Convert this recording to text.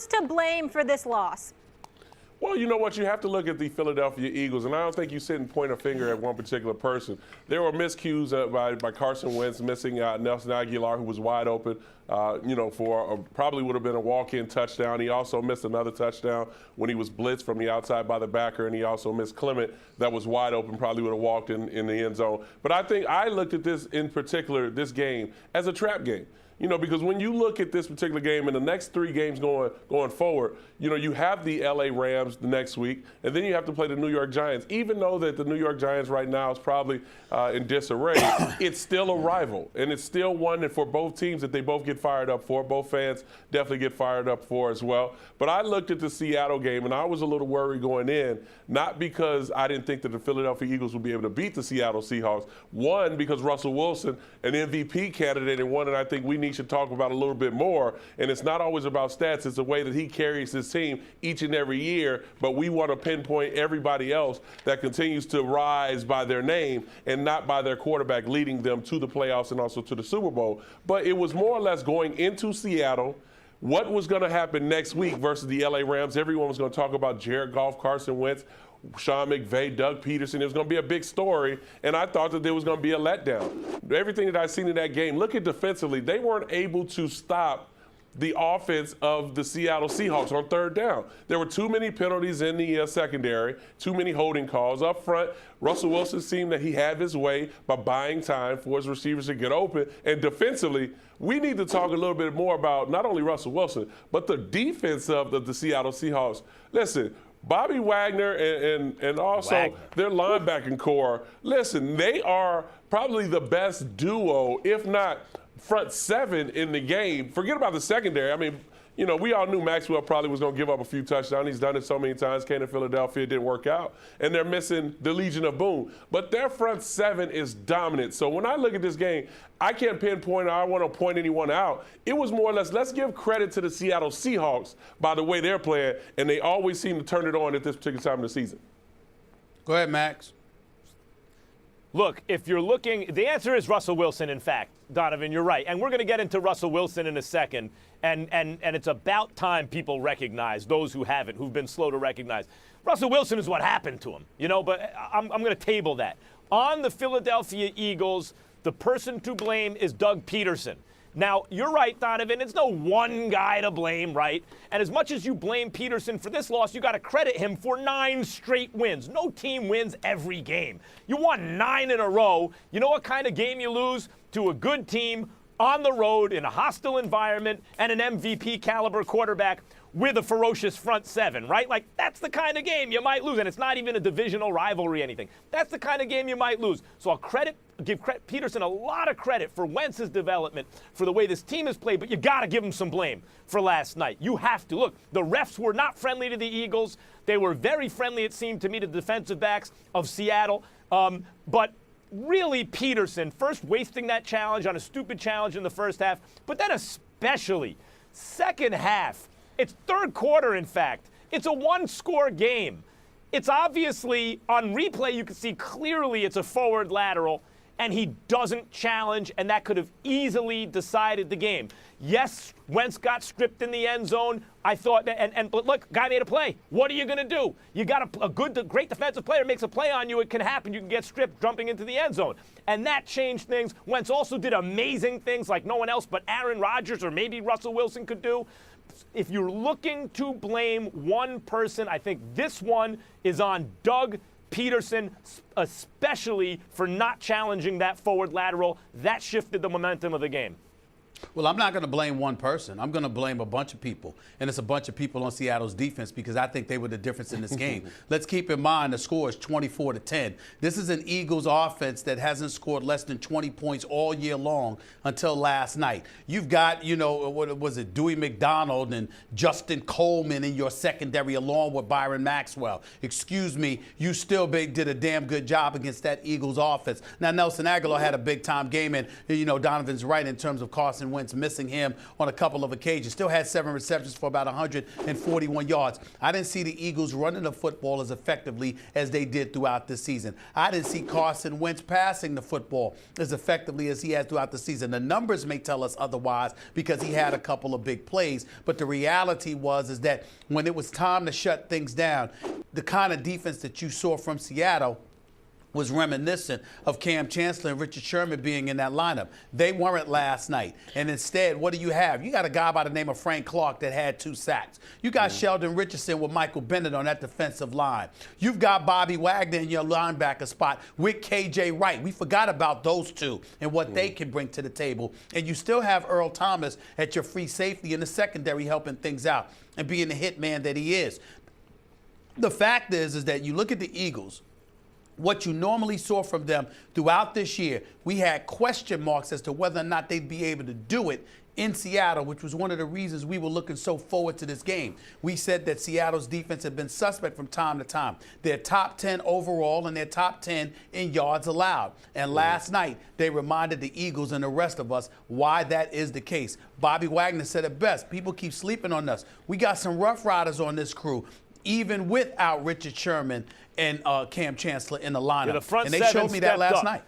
who's to blame for this loss? Well, you know what? You have to look at the Philadelphia Eagles, and I don't think you sit and point a finger at one particular person. There were miscues by Carson Wentz missing Nelson Aguilar, who was wide open, probably would have been a walk-in touchdown. He also missed another touchdown when he was blitzed from the outside by the backer, and he also missed Clement that was wide open, probably would have walked in the end zone. But I think I looked at this in particular, this game, as a trap game. Because when you look at this particular game and the next 3 games going forward, you have the LA Rams the next week, and then you have to play the New York Giants. Even though that the New York Giants right now is probably in disarray, it's still a rival, and it's still one that for both teams that they both get fired up for. Both fans definitely get fired up for as well. But I looked at the Seattle game, and I was a little worried going in, not because I didn't think that the Philadelphia Eagles would be able to beat the Seattle Seahawks. One, because Russell Wilson, an MVP candidate, and one that I think we should talk about a little bit more. And it's not always about stats. It's the way that he carries his team each and every year. But we want to pinpoint everybody else that continues to rise by their name and not by their quarterback leading them to the playoffs and also to the Super Bowl. But it was more or less going into Seattle. What was going to happen next week versus the LA Rams? Everyone was going to talk about Jared Goff, Carson Wentz, Sean McVay, Doug Peterson. It was going to be a big story, and I thought that there was going to be a letdown. Everything that I've seen in that game, look at defensively. They weren't able to stop the offense of the Seattle Seahawks on third down. There were too many penalties in the secondary, too many holding calls. Up front, Russell Wilson seemed that he had his way by buying time for his receivers to get open. And defensively, we need to talk a little bit more about not only Russell Wilson, but the defense of the Seattle Seahawks. Listen, Bobby Wagner and also their linebacking core, listen, they are probably the best duo, if not front 7 in the game. Forget about the secondary. I mean, we all knew Maxwell probably was going to give up a few touchdowns. He's done it so many times. Came to Philadelphia, it didn't work out. And they're missing the Legion of Boom. But their front 7 is dominant. So when I look at this game, I can't pinpoint, or I want to point anyone out. It was more or less, let's give credit to the Seattle Seahawks by the way they're playing, and they always seem to turn it on at this particular time of the season. Go ahead, Max. Look, if you're looking, the answer is Russell Wilson, in fact, Donovan, you're right. And we're going to get into Russell Wilson in a second. And it's about time people recognize, those who haven't, who've been slow to recognize. Russell Wilson is what happened to him, but I'm going to table that. On the Philadelphia Eagles, the person to blame is Doug Peterson. Now, you're right, Donovan. It's no one guy to blame, right? And as much as you blame Peterson for this loss, you got to credit him for 9 straight wins. No team wins every game. You won 9 in a row. You know what kind of game you lose? To a good team on the road in a hostile environment and an MVP caliber quarterback with a ferocious front 7, right? Like, that's the kind of game you might lose. And it's not even a divisional rivalry or anything. That's the kind of game you might lose. So I'll give Peterson a lot of credit for Wentz's development, for the way this team has played, but you got to give him some blame for last night. You have to. Look, the refs were not friendly to the Eagles. They were very friendly, it seemed to me, to the defensive backs of Seattle. But really, Peterson, first wasting that challenge on a stupid challenge in the first half, but then especially second half. It's third quarter, in fact. It's a 1-score game. It's obviously, on replay, you can see clearly it's a forward lateral, and he doesn't challenge, and that could have easily decided the game. Yes, Wentz got stripped in the end zone. I thought that, but look, guy made a play. What are you going to do? You got a great defensive player makes a play on you. It can happen. You can get stripped jumping into the end zone. And that changed things. Wentz also did amazing things like no one else but Aaron Rodgers or maybe Russell Wilson could do. If you're looking to blame one person, I think this one is on Doug Peterson, especially for not challenging that forward lateral. That shifted the momentum of the game. Well, I'm not going to blame one person. I'm going to blame a bunch of people. And it's a bunch of people on Seattle's defense because I think they were the difference in this game. Let's keep in mind the score is 24-10. This is an Eagles offense that hasn't scored less than 20 points all year long until last night. You've got, what was it, Dewey McDonald and Justin Coleman in your secondary along with Byron Maxwell. Excuse me, you still did a damn good job against that Eagles offense. Now, Nelson Aguilar had a big-time game, and, Donovan's right in terms of Carson Wentz, missing him on a couple of occasions. Still had 7 receptions for about 141 yards. I didn't see the Eagles running the football as effectively as they did throughout the season. I didn't see Carson Wentz passing the football as effectively as he has throughout the season. The numbers may tell us otherwise because he had a couple of big plays, but the reality is that when it was time to shut things down, the kind of defense that you saw from Seattle was reminiscent of Cam Chancellor and Richard Sherman being in that lineup. They weren't last night. And instead, what do you have? You got a guy by the name of Frank Clark that had 2 sacks. You got Sheldon Richardson with Michael Bennett on that defensive line. You've got Bobby Wagner in your linebacker spot with KJ Wright. We forgot about those two and what they can bring to the table. And you still have Earl Thomas at your free safety in the secondary helping things out and being the hit man that he is. The fact is that you look at the Eagles, what you normally saw from them throughout this year, we had question marks as to whether or not they'd be able to do it in Seattle, which was one of the reasons we were looking so forward to this game. We said that Seattle's defense had been suspect from time to time. They're top 10 overall and they're top 10 in yards allowed. And last night, they reminded the Eagles and the rest of us why that is the case. Bobby Wagner said it best. People keep sleeping on us. We got some Rough Riders on this crew, even without Richard Sherman and Cam Chancellor in the lineup. Yeah, the front and they seven showed me that stepped last up. night.